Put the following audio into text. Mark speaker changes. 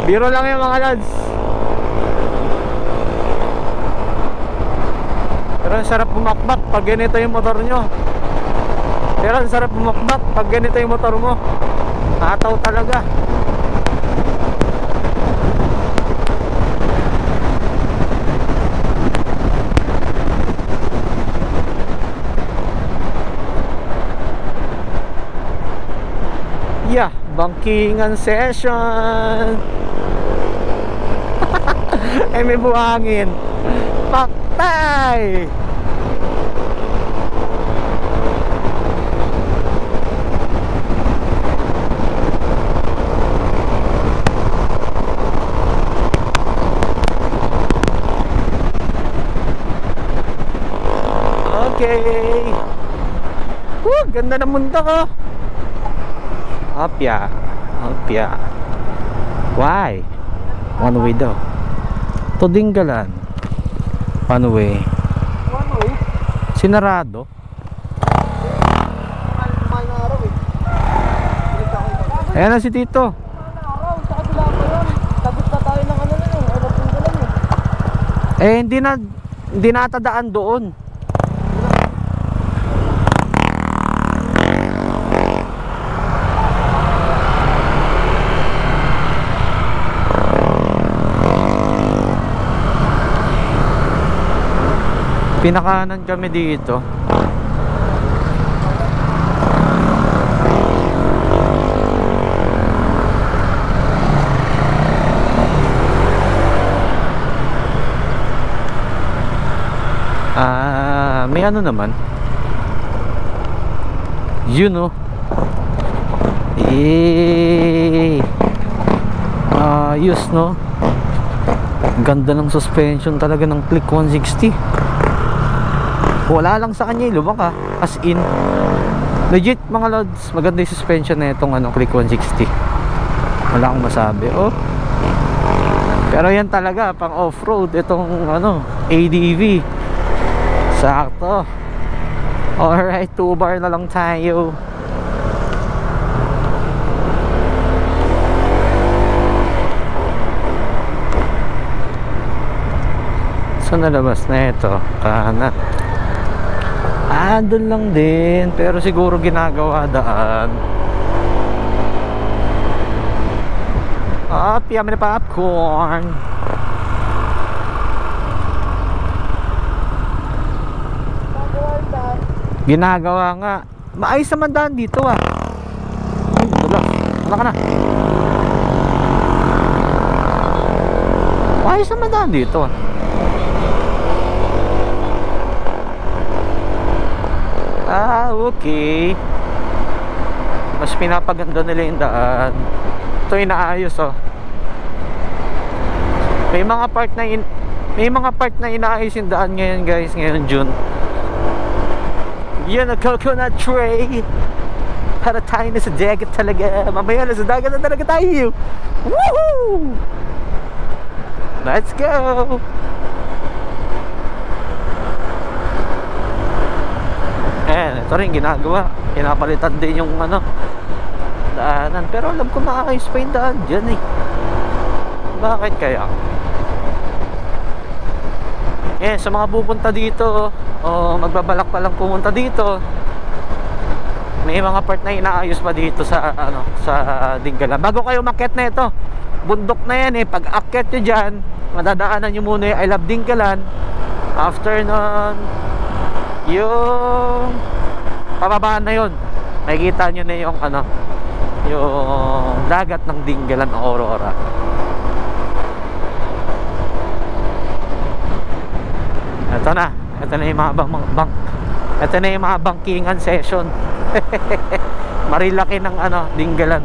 Speaker 1: Biro lang yung mga lads. Pero ang sarap bumakbak pag ganito yung motor nyo. Pero ang sarap bumakbak pag ganito yung motor mo. Nakataw talaga. Yeah, bangkingan session. Ay, may buhangin. Paktay. Okay. Ganda ng mundo ko. Opya. Why? One way daw. To Dingalan. One way. Sinarado. Ayan na si Tito. Hindi na atadaan doon. Pinakanan kami dito. May ano naman. Yun oh. Ayos no. Ganda ng suspension talaga ng Click 160. Wala lang sa kanya lubak as in legit mga lods. Maganda yung suspension na itong Click 160. Wala akong masabi pero yan talaga pang off-road itong ADV. Sakto. Alright, 2 bar na lang tayo. So nalabas na ito kanan. Doon lang din. Pero siguro ginagawa daan. Yummy na popcorn. Ginagawa nga. Maayos naman daan dito Wala ka na. Maayos naman daan dito okay. Mas pinapaganda nila yung daan. Ito inaayos May mga part na inaayos yung daan ngayon guys, ngayon June. Yan ang coconut tray. Para tayo na sa dagat talaga. Mamaya na sa dagat na talaga tayo. Woohoo! Let's go! Ito rin ginagawa. Pinapalitan din yung daanan. Pero alam ko maayos pa yung daan dyan Bakit kaya? Sa mga pupunta dito magbabalak pa lang pumunta dito, may mga part na inaayos pa dito sa sa Dingalan. Bago kayo umakyat na ito, bundok na yan pag akyat nyo dyan, madadaanan nyo muna yung I Love Dingalan. After nun, yung pababaan na yun, makikita nyo na yung yung dagat ng Dingalan, Aurora. Ito na yung mga ito na yung mga bangkingan session. Marilaki ng Dingalan.